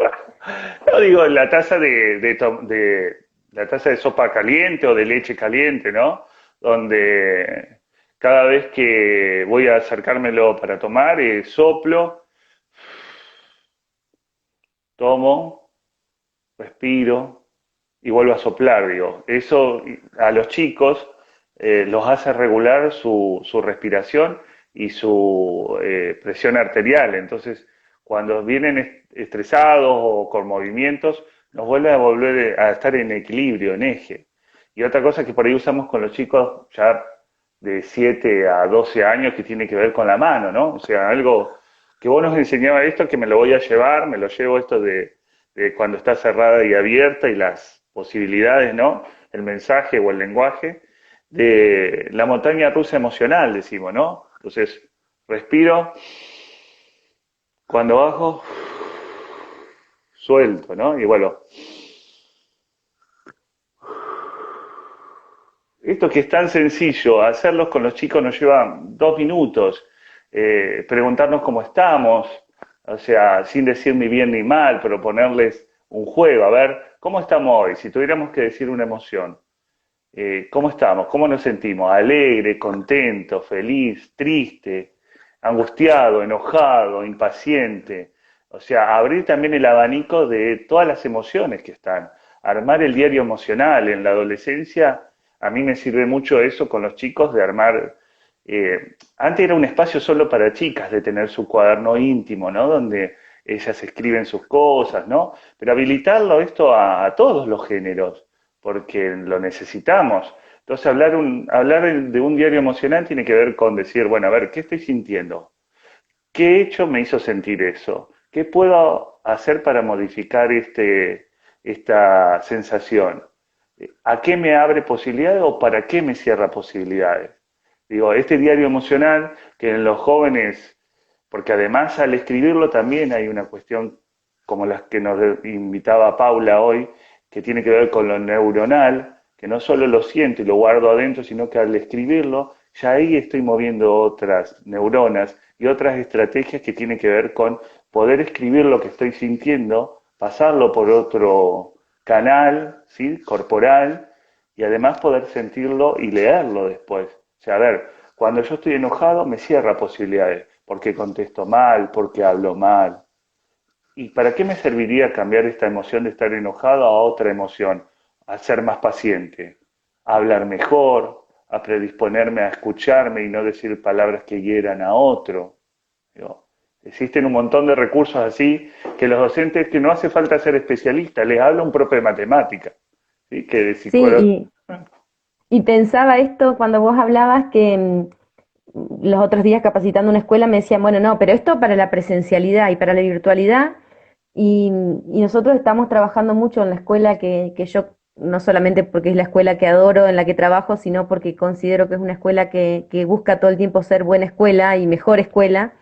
No digo la taza la taza de sopa caliente o de leche caliente, ¿no? Donde cada vez que voy a acercármelo para tomar, soplo, tomo, respiro y vuelvo a soplar, digo. Eso a los chicos los hace regular su respiración y su presión arterial. Entonces, cuando vienen estresados o con movimientos, nos vuelve a volver a estar en equilibrio, en eje. Y otra cosa que por ahí usamos con los chicos ya de 7 a 12 años que tiene que ver con la mano, ¿no? O sea, algo que vos nos enseñaba esto, que me lo voy a llevar, me lo llevo esto de cuando está cerrada y abierta y las posibilidades, ¿no? El mensaje o el lenguaje de la montaña rusa emocional, decimos, ¿no? Entonces, respiro, cuando bajo, suelto, ¿no? Y bueno, esto que es tan sencillo, hacerlos con los chicos nos lleva 2 minutos, preguntarnos cómo estamos, o sea, sin decir ni bien ni mal, pero ponerles un juego, a ver, ¿cómo estamos hoy? Si tuviéramos que decir una emoción, ¿cómo estamos? ¿Cómo nos sentimos? ¿Alegre, contento, feliz, triste, angustiado, enojado, impaciente? O sea, abrir también el abanico de todas las emociones que están. Armar el diario emocional. En la adolescencia, a mí me sirve mucho eso con los chicos de armar. Antes era un espacio solo para chicas, de tener su cuaderno íntimo, ¿no? Donde ellas escriben sus cosas, ¿no? Pero habilitarlo esto a todos los géneros porque lo necesitamos. Entonces, hablar de un diario emocional tiene que ver con decir, bueno, a ver, ¿qué estoy sintiendo? ¿Qué hecho me hizo sentir eso? ¿Qué puedo hacer para modificar esta sensación? ¿A qué me abre posibilidades o para qué me cierra posibilidades? Digo, este diario emocional que en los jóvenes, porque además al escribirlo también hay una cuestión como las que nos invitaba Paula hoy, que tiene que ver con lo neuronal, que no solo lo siento y lo guardo adentro, sino que al escribirlo, ya ahí estoy moviendo otras neuronas y otras estrategias que tienen que ver con poder escribir lo que estoy sintiendo, pasarlo por otro canal, ¿sí? Corporal, y además poder sentirlo y leerlo después. O sea, a ver, cuando yo estoy enojado me cierra posibilidades, porque contesto mal, porque hablo mal. ¿Y para qué me serviría cambiar esta emoción de estar enojado a otra emoción? A ser más paciente, a hablar mejor, a predisponerme a escucharme y no decir palabras que hieran a otro. Digo, Existen un montón de recursos así que los docentes, que no hace falta ser especialistas, les habla un profe de matemática, ¿sí? Que de Sí, psicólogo. y pensaba esto cuando vos hablabas que los otros días capacitando una escuela me decían, bueno, no, pero esto para la presencialidad y para la virtualidad, y, y nosotros estamos trabajando mucho en la escuela que yo, no solamente porque es la escuela que adoro, en la que trabajo, sino porque considero que es una escuela que busca todo el tiempo ser buena escuela y mejor escuela,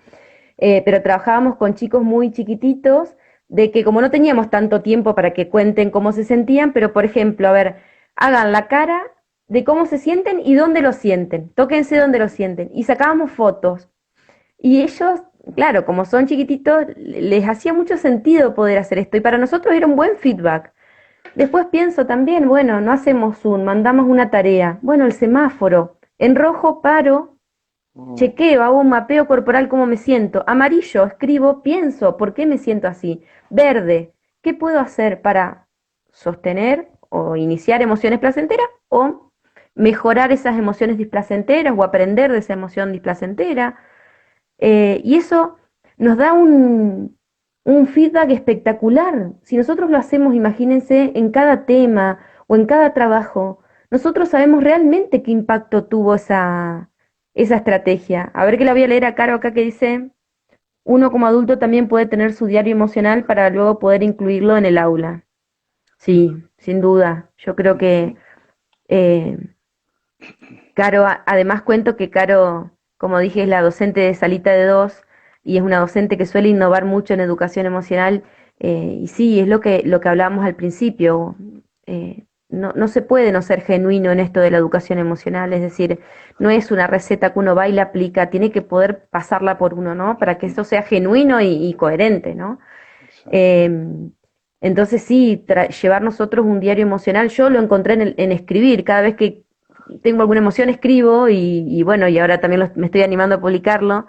pero trabajábamos con chicos muy chiquititos, de que como no teníamos tanto tiempo para que cuenten cómo se sentían, pero por ejemplo, a ver, hagan la cara de cómo se sienten y dónde lo sienten, tóquense dónde lo sienten, y sacábamos fotos. Y ellos, claro, como son chiquititos, les hacía mucho sentido poder hacer esto, y para nosotros era un buen feedback. Después pienso también, bueno, no hacemos mandamos una tarea, bueno, el semáforo, en rojo paro, Mm, chequeo, hago un mapeo corporal, cómo me siento. Amarillo, escribo, pienso, ¿por qué me siento así? Verde, ¿qué puedo hacer para sostener o iniciar emociones placenteras o mejorar esas emociones displacenteras o aprender de esa emoción displacentera? Y eso nos da un feedback espectacular. Si nosotros lo hacemos, imagínense, en cada tema o en cada trabajo, nosotros sabemos realmente qué impacto tuvo esa estrategia. A ver que la voy a leer a Caro acá que dice, uno como adulto también puede tener su diario emocional para luego poder incluirlo en el aula. Sí, sin duda. Yo creo que ujú. eh, Caro, además cuento que Caro, como dije, es la docente de Salita de Dos y es una docente que suele innovar mucho en educación emocional. Y sí, es lo que hablábamos al principio. No se puede no ser genuino en esto de la educación emocional, es decir, no es una receta que uno va y la aplica, tiene que poder pasarla por uno, ¿no? Para que eso sea genuino y coherente, ¿no? Exacto. Em, entonces sí, llevar nosotros un diario emocional, yo lo encontré en escribir, cada vez que tengo alguna emoción escribo y bueno, y ahora también me estoy animando a publicarlo,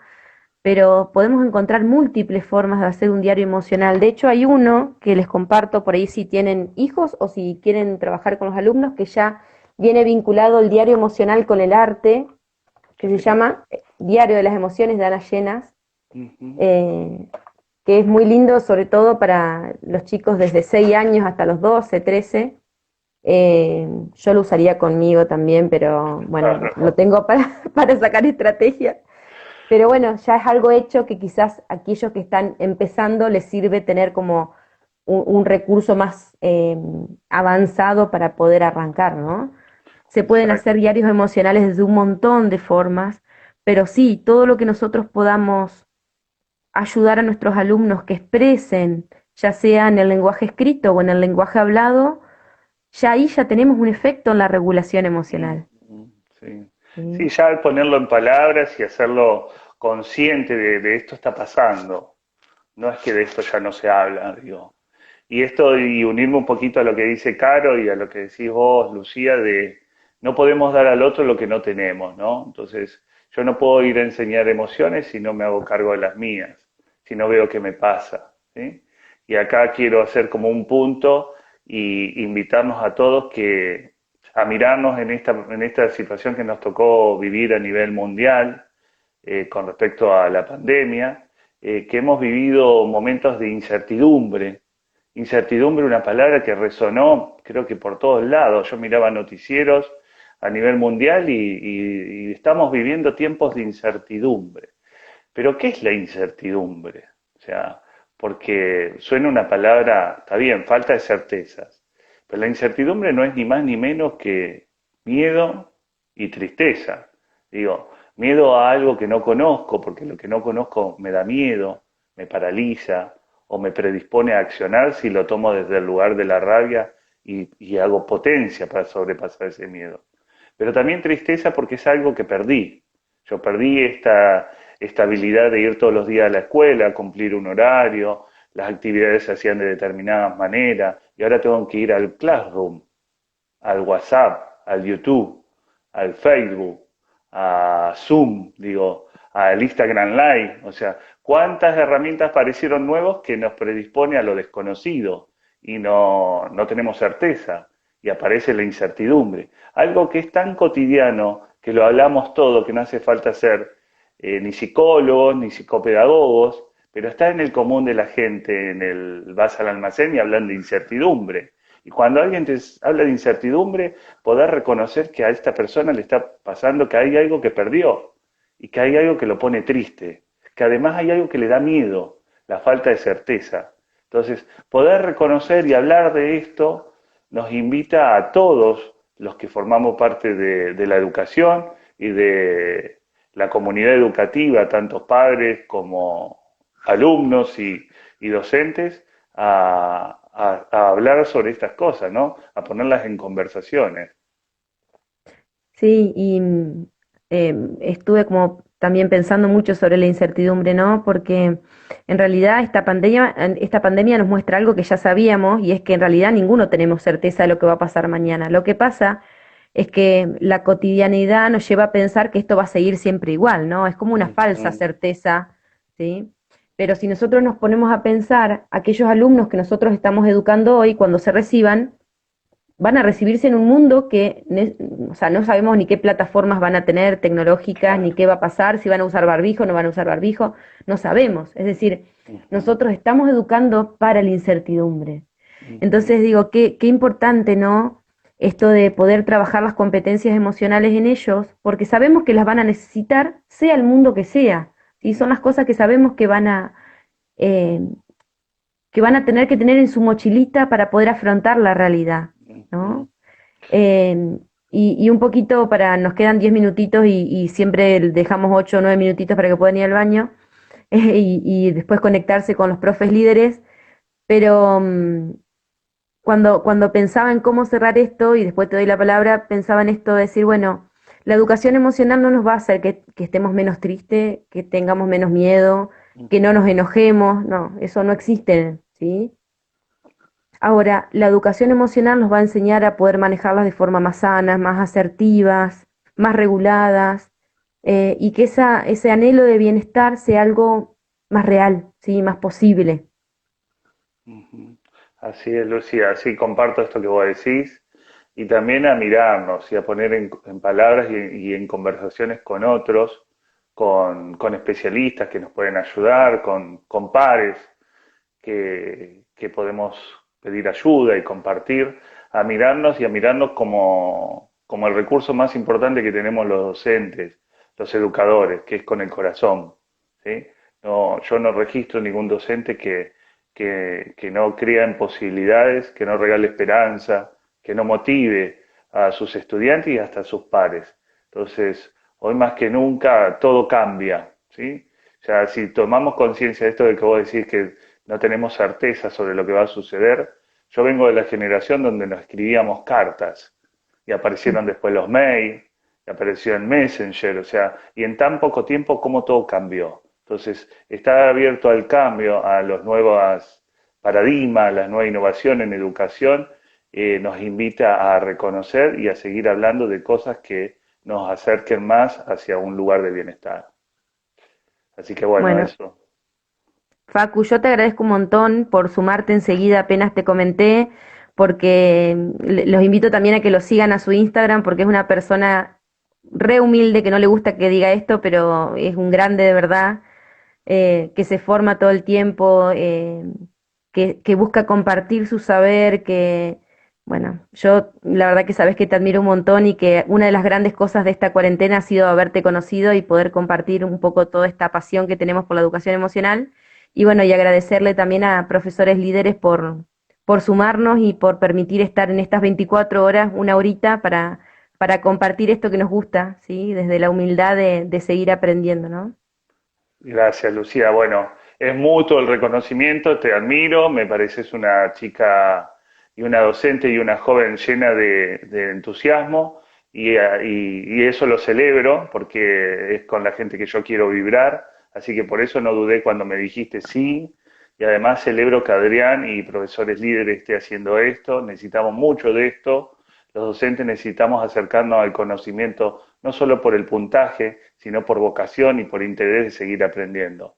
pero podemos encontrar múltiples formas de hacer un diario emocional. De hecho, hay uno que les comparto por ahí si tienen hijos o si quieren trabajar con los alumnos, que ya viene vinculado el diario emocional con el arte, que se Sí. llama Diario de las Emociones de Ana Llenas, Ujú. eh, que es muy lindo, sobre todo para los chicos desde 6 años hasta los 12, 13. Yo lo usaría conmigo también, pero bueno, lo Claro. tengo para sacar estrategias. Pero bueno, ya es algo hecho que quizás a aquellos que están empezando les sirve tener como un recurso más avanzado para poder arrancar, ¿no? Se pueden hacer Exacto. diarios emocionales desde un montón de formas, pero sí, todo lo que nosotros podamos ayudar a nuestros alumnos que expresen, ya sea en el lenguaje escrito o en el lenguaje hablado, ya ahí ya tenemos un efecto en la regulación emocional. Ujú. Sí. Sí, ¿Sí? ya al ponerlo en palabras y hacerlo consciente de esto está pasando. No es que de esto ya no se habla, digo. Y esto, y unirme un poquito a lo que dice Caro y a lo que decís vos, Lucía, de no podemos dar al otro lo que no tenemos, ¿no? Entonces, yo no puedo ir a enseñar emociones si no me hago cargo de las mías, si no veo qué me pasa, ¿sí? Y acá quiero hacer como un punto y invitarnos a todos a mirarnos en esta situación que nos tocó vivir a nivel mundial, con respecto a la pandemia, que hemos vivido momentos de incertidumbre. Incertidumbre, una palabra que resonó creo que por todos lados. Yo miraba noticieros a nivel mundial y estamos viviendo tiempos de incertidumbre. Pero ¿qué es la incertidumbre? O sea, porque suena una palabra, está bien, falta de certezas, pero la incertidumbre no es ni más ni menos que miedo y tristeza. Digo, miedo a algo que no conozco, porque lo que no conozco me da miedo, me paraliza o me predispone a accionar si lo tomo desde el lugar de la rabia y hago potencia para sobrepasar ese miedo. Pero también tristeza porque es algo que perdí. Yo perdí esta habilidad de ir todos los días a la escuela, cumplir un horario, las actividades se hacían de determinadas maneras y ahora tengo que ir al Classroom, al WhatsApp, al YouTube, al Facebook, a Zoom, digo, al Instagram Live, o sea, cuántas herramientas parecieron nuevos que nos predispone a lo desconocido y no tenemos certeza y aparece la incertidumbre. Algo que es tan cotidiano que lo hablamos todo, que no hace falta ser ni psicólogos ni psicopedagogos, pero está en el común de la gente, vas al almacén y hablan de incertidumbre. Y cuando alguien te habla de incertidumbre, poder reconocer que a esta persona le está pasando que hay algo que perdió y que hay algo que lo pone triste, que además hay algo que le da miedo, la falta de certeza. Entonces, poder reconocer y hablar de esto nos invita a todos los que formamos parte de la educación y de la comunidad educativa, tanto padres como alumnos y docentes, a hablar sobre estas cosas, ¿no? A ponerlas en conversaciones. Sí, y estuve como también pensando mucho sobre la incertidumbre, ¿no? Porque en realidad esta pandemia nos muestra algo que ya sabíamos y es que en realidad ninguno tenemos certeza de lo que va a pasar mañana. Lo que pasa es que la cotidianidad nos lleva a pensar que esto va a seguir siempre igual, ¿no? Es como una falsa Ujú, certeza, ¿sí? Pero si nosotros nos ponemos a pensar, aquellos alumnos que nosotros estamos educando hoy, cuando se reciban, van a recibirse en un mundo que, o sea, no sabemos ni qué plataformas van a tener tecnológicas, ni claro. qué va a pasar, si van a usar barbijo, no van a usar barbijo, no sabemos. Es decir, Ujú, nosotros estamos educando para la incertidumbre. ujú, Entonces digo, qué importante, ¿no? Esto de poder trabajar las competencias emocionales en ellos, porque sabemos que las van a necesitar, sea el mundo que sea. ¿Sí? Son las cosas que sabemos eh, que van a tener que tener en su mochilita para poder afrontar la realidad, ujú. ¿no? Eh, y un poquito nos quedan 10 minutitos y siempre dejamos 8 o 9 minutitos para que puedan ir al baño y después conectarse con los profes líderes, pero cuando pensaba en cómo cerrar esto, y después te doy la palabra, pensaba en esto de decir, bueno, la educación emocional no nos va a hacer que estemos menos tristes, que tengamos menos miedo, que no nos enojemos, no, eso no existe, ¿sí? Ahora, la educación emocional nos va a enseñar a poder manejarlas de forma más sana, más asertivas, más reguladas, y que ese anhelo de bienestar sea algo más real, ¿sí? Más posible. Ujú. Así es, Lucía, así comparto esto que vos decís y también a mirarnos y a poner en palabras y en conversaciones con otros, con especialistas que nos pueden ayudar, con pares que podemos pedir ayuda y compartir, a mirarnos y a mirarnos como el recurso más importante que tenemos los docentes, los educadores, que es con el corazón, ¿sí? No, yo no registro ningún docente que no crea en posibilidades, que no regale esperanza, que no motive a sus estudiantes y hasta a sus pares. Entonces, hoy más que nunca todo cambia, ¿sí? O sea, si tomamos conciencia de esto de que vos decís que no tenemos certeza sobre lo que va a suceder, yo vengo de la generación donde nos escribíamos cartas y aparecieron después los mails, y apareció el Messenger, o sea, y en tan poco tiempo cómo todo cambió. Entonces, estar abierto al cambio, a los nuevos paradigmas, las nuevas innovaciones en educación, nos invita a reconocer y a seguir hablando de cosas que nos acerquen más hacia un lugar de bienestar. Así que bueno, Bueno, eso. Facu, yo te agradezco un montón por sumarte enseguida, apenas te comenté, porque los invito también a que lo sigan a su Instagram, porque es una persona re humilde, que no le gusta que diga esto, pero es un grande de verdad, que se forma todo el tiempo, que busca compartir su saber, bueno, yo la verdad que sabes que te admiro un montón y que una de las grandes cosas de esta cuarentena ha sido haberte conocido y poder compartir un poco toda esta pasión que tenemos por la educación emocional. Y bueno, y agradecerle también a profesores líderes por sumarnos y por permitir estar en estas 24 horas, una horita, para compartir esto que nos gusta, ¿sí? Desde la humildad de seguir aprendiendo, ¿no? Gracias, Lucía. Bueno, es mutuo el reconocimiento, te admiro, me pareces una chica y una docente y una joven llena de entusiasmo y eso lo celebro porque es con la gente que yo quiero vibrar, así que por eso no dudé cuando me dijiste sí y además celebro que Adrián y profesores líderes esté haciendo esto, necesitamos mucho de esto, los docentes necesitamos acercarnos al conocimiento no solo por el puntaje, sino por vocación y por interés de seguir aprendiendo.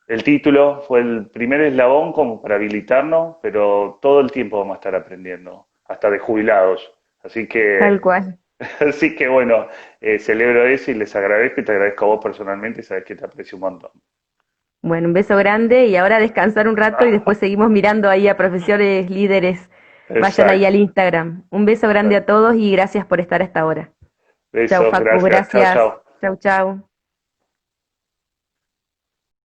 El título fue el primer eslabón como para habilitarnos, pero todo el tiempo vamos a estar aprendiendo, hasta de jubilados. Así que, Tal cual. así que bueno, celebro eso y les agradezco y te agradezco a vos personalmente, sabes que te aprecio un montón. Bueno, un beso grande y ahora descansar un rato y después seguimos mirando ahí a profesores líderes. Vayan ahí Exacto. al Instagram. Un beso grande a todos y gracias por estar hasta ahora. Chau, Besos, Facu, gracias. Chao, gracias. chao. Chau, chau.